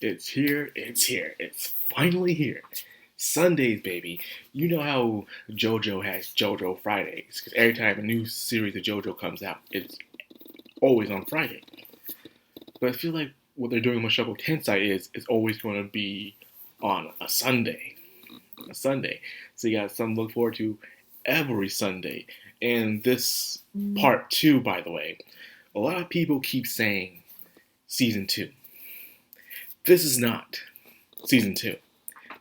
It's here, it's here, it's finally here. Sundays, baby. You know how JoJo has JoJo Fridays, because every time a new series of JoJo comes out, it's always on Friday. But I feel like what they're doing with Mushoku Tensei is it's always going to be on a Sunday. A Sunday. So you got something to look forward to every Sunday. And this part two, by the way, a lot of people keep saying season two. This is not season two.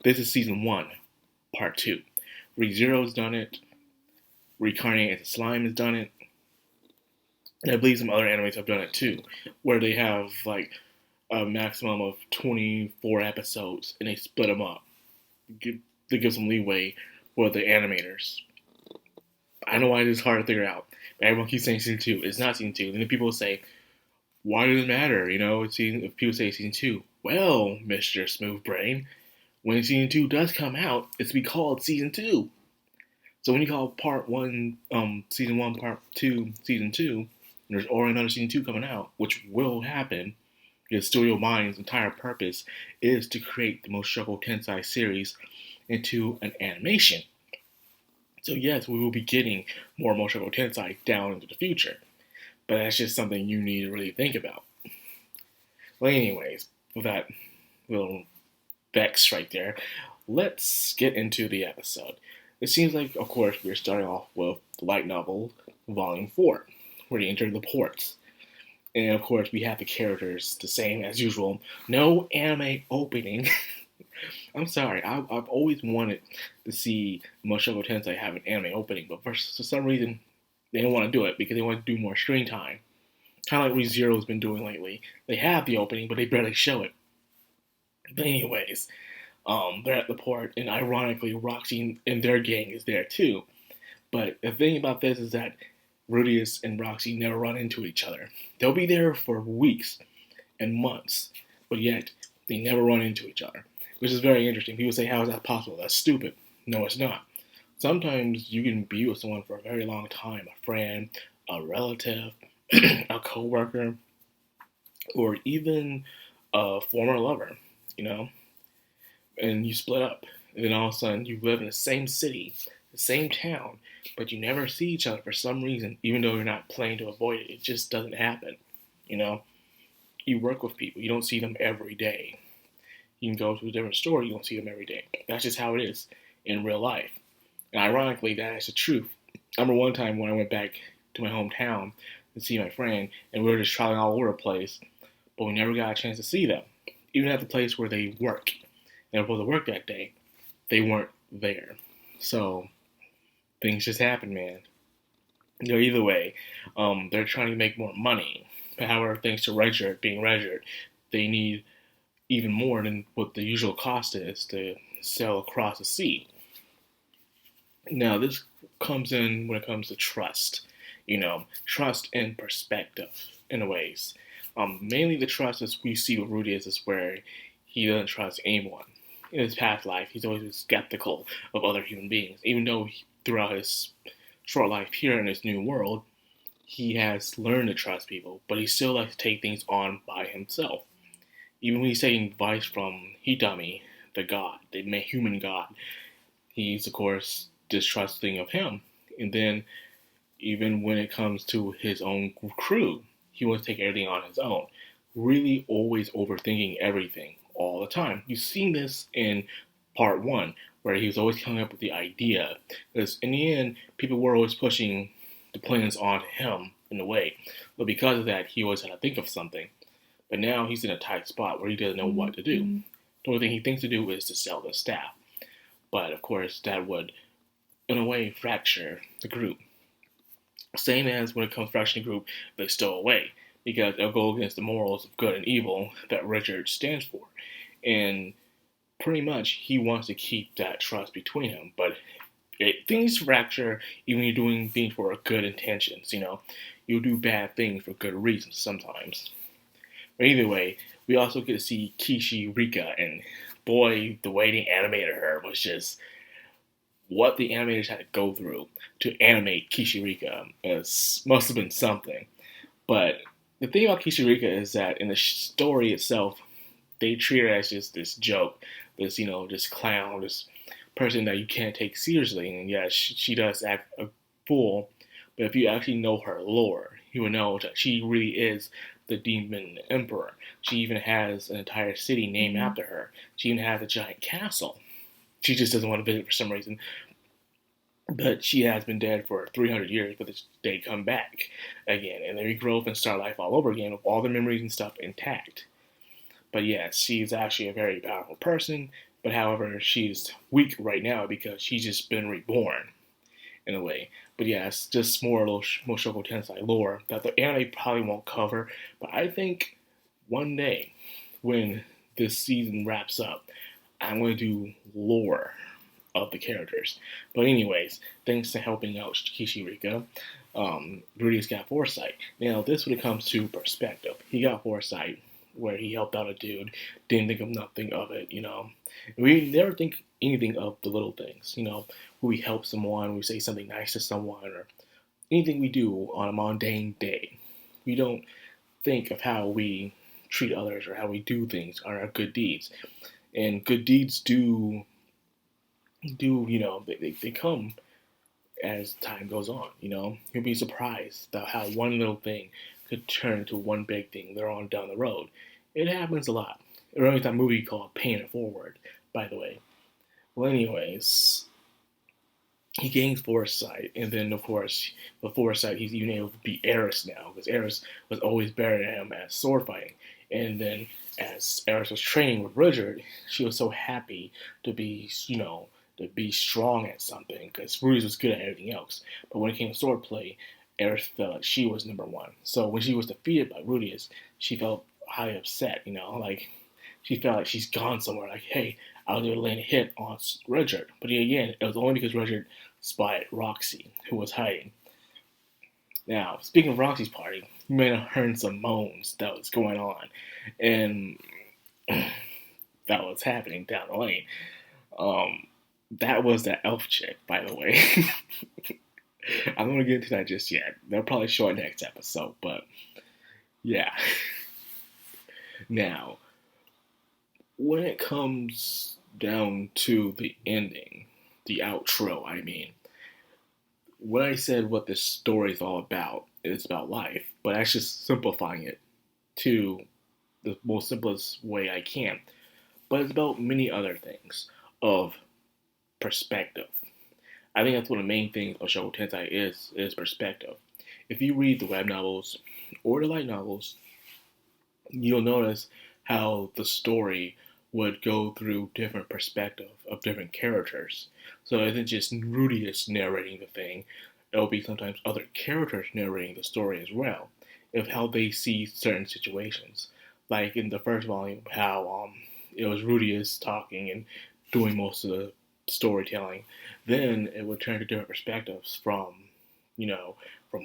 This is season one, part two. ReZero's done it. Reincarnate as a Slime has done it. And I believe some other animes have done it too, where they have like a maximum of 24 episodes and they split them up. They give some leeway for the animators. I know why it is hard to figure out. Everyone keeps saying season two. It's not season two. And then people will say, why does it matter? You know, if people say season two. Well, Mr. Smooth Brain, when season two does come out, it's be called season two. So when you call part one, season one, part two, season two, and there's already another season two coming out, which will happen, because Studio Mind's entire purpose is to create the Mushoku Tensei series into an animation. So yes, we will be getting more Mushoku Tensei down into the future. But that's just something you need to really think about. Well, anyways, with that little vex right there, let's get into the episode. It seems like, of course, we're starting off with the light novel, Volume 4, where they enter the ports. And of course, we have the characters the same as usual. No anime opening. I'm sorry, I've always wanted to see Mushoku Tensei have an anime opening, but for some reason, they don't want to do it because they want to do more screen time. Kind of like ReZero's been doing lately. They have the opening, but they barely show it. But anyways, they're at the port, and ironically, Roxy and their gang is there too. But the thing about this is that Rudius and Roxy never run into each other. They'll be there for weeks and months, but yet they never run into each other, which is very interesting. People say, how is that possible? That's stupid. No, it's not. Sometimes you can be with someone for a very long time, a friend, a relative, a coworker, or even a former lover, you know, and you split up. And then all of a sudden you live in the same city, the same town, but you never see each other for some reason, even though you're not planning to avoid it. It just doesn't happen, you know. You work with people. You don't see them every day. You can go to a different store. You don't see them every day. That's just how it is in real life. And ironically, that is the truth. I remember one time when I went back to my hometown to see my friend, and we were just traveling all over the place, but we never got a chance to see them. Even at the place where they work. They were supposed to work that day. They weren't there. So, things just happen, man. You know, either way, they're trying to make more money. But however, thanks to Redshirt being Redshirt, they need even more than what the usual cost is to sell across the sea. Now, this comes in when it comes to trust. You know, trust and perspective, in a ways. Mainly the trust as we see with Rudius is where he doesn't trust anyone. In his past life, he's always been skeptical of other human beings. Even though throughout his short life here in this new world, he has learned to trust people, but he still likes to take things on by himself. Even when he's taking advice from Hitami, the god, the human god, he's, of course, distrusting of him. And then, even when it comes to his own crew, he wants to take everything on his own. Really always overthinking everything all the time. You've seen this in part one, where he was always coming up with the idea. Because in the end, people were always pushing the plans on him in a way. But because of that, he always had to think of something. But now he's in a tight spot where he doesn't know what to do. The only thing he thinks to do is to sell the staff. But of course, that would, in a way, fracture the group. Same as when it comes to fracturing the group, they stow away. Because it'll go against the morals of good and evil that Richard stands for. And pretty much, he wants to keep that trust between them. But things fracture even when you're doing things for good intentions, you know. You'll do bad things for good reasons sometimes. But either way, we also get to see Kishi Rika, and boy, the way they animated her was just what the animators had to go through to animate Kishi Rika. Must have been something. But the thing about Kishi Rika is that in the story itself, they treat her as just this joke, this this clown, this person that you can't take seriously. And yes, she does act a fool, but if you actually know her lore, you will know that she really is the demon emperor. She even has an entire city named after her. She even has a giant castle. She just doesn't want to visit for some reason. But she has been dead for 300 years, but they come back again, and they regrow up and start life all over again with all their memories and stuff intact. But yes, she's actually a very powerful person, but however, she's weak right now because she's just been reborn, in a way. But yes, just more little Mushoku Tensei lore that the anime probably won't cover, but I think one day, when this season wraps up, I'm going to do lore of the characters. But anyways, thanks to helping out Kishirika, Rudy's got foresight. Now, this when it comes to perspective. He got foresight where he helped out a dude, didn't think of nothing of it, We never think anything of the little things, when we help someone, we say something nice to someone, or anything we do on a mundane day. We don't think of how we treat others or how we do things on our good deeds. And good deeds do they come as time goes on, You'll be surprised about how one little thing could turn into one big thing later on down the road. It happens a lot. It reminds me of that movie called Paying It Forward, by the way. Well, anyways, he gains foresight, and then, of course, with foresight, he's even able to beat Eris now, because Eris was always better than him at sword fighting. And then, as Eris was training with Rudyard, she was so happy to be, to be strong at something, because Rudyard was good at everything else. But when it came to swordplay, Eris felt like she was number one. So when she was defeated by Rudyard, she felt highly upset, like she felt like she's gone somewhere, like, hey, I was able to land a hit on Rudyard. But again, it was only because Rudyard spotted Roxy, who was hiding. Now, speaking of Roxy's party, you may have heard some moans that was going on, and that was happening down the lane. That was that elf chick, by the way. I'm going to get into that just yet. They'll probably show it next episode, but yeah. Now, when it comes down to the ending, the outro, I mean, when I said what this story is all about, it's about life, but that's just simplifying it to the most simplest way I can. But it's about many other things of perspective. I think that's one of the main things of Mushoku Tensei is perspective. If you read the web novels or the light novels, you'll notice how the story would go through different perspectives of different characters. So it isn't just Rudy is narrating the thing, it'll be sometimes other characters narrating the story as well, of how they see certain situations. Like in the first volume, how it was Rudy is talking and doing most of the storytelling. Then it would turn to different perspectives from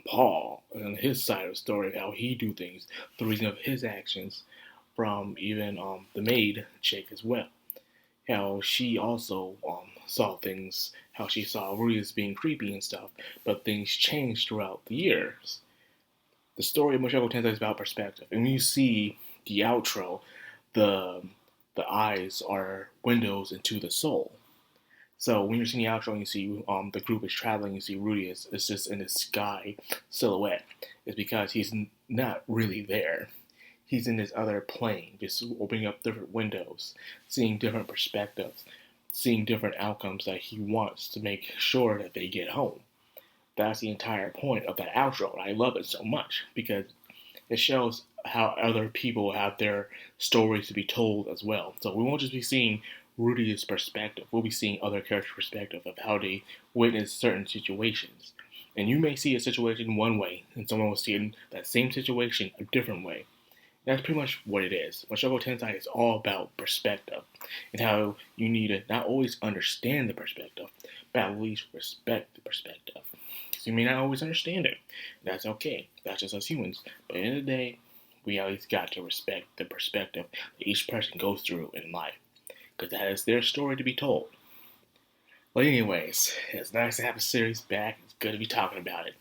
Paul and his side of the story, how he do things, the reason of his actions, from even the maid chick as well. How she also saw things, how she saw Rudy as being creepy and stuff, but things changed throughout the years. The story of Mushoku Tensei is about perspective, and when you see the outro, the eyes are windows into the soul. So when you're seeing the outro and you see the group is traveling, you see Rudy is just in this sky silhouette. It's because he's not really there. He's in this other plane, just opening up different windows, seeing different perspectives, seeing different outcomes that he wants to make sure that they get home. That's the entire point of that outro, and I love it so much because it shows how other people have their stories to be told as well. So we won't just be seeing Rudy's perspective. We'll be seeing other characters' perspective of how they witness certain situations. And you may see a situation one way, and someone will see that same situation a different way. That's pretty much what it is. Mushoku Tensei is all about perspective, and how you need to not always understand the perspective, but at least respect the perspective. Because you may not always understand it. That's okay. That's just us humans. But at the end of the day, we always got to respect the perspective that each person goes through in life. Because that is their story to be told. But anyways, it's nice to have a series back. It's good to be talking about it.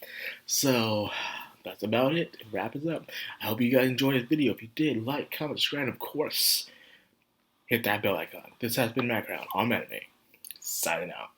So, that's about it. It wraps us up. I hope you guys enjoyed this video. If you did, like, comment, subscribe, and of course, hit that bell icon. This has been Madcrown on Anime, signing out.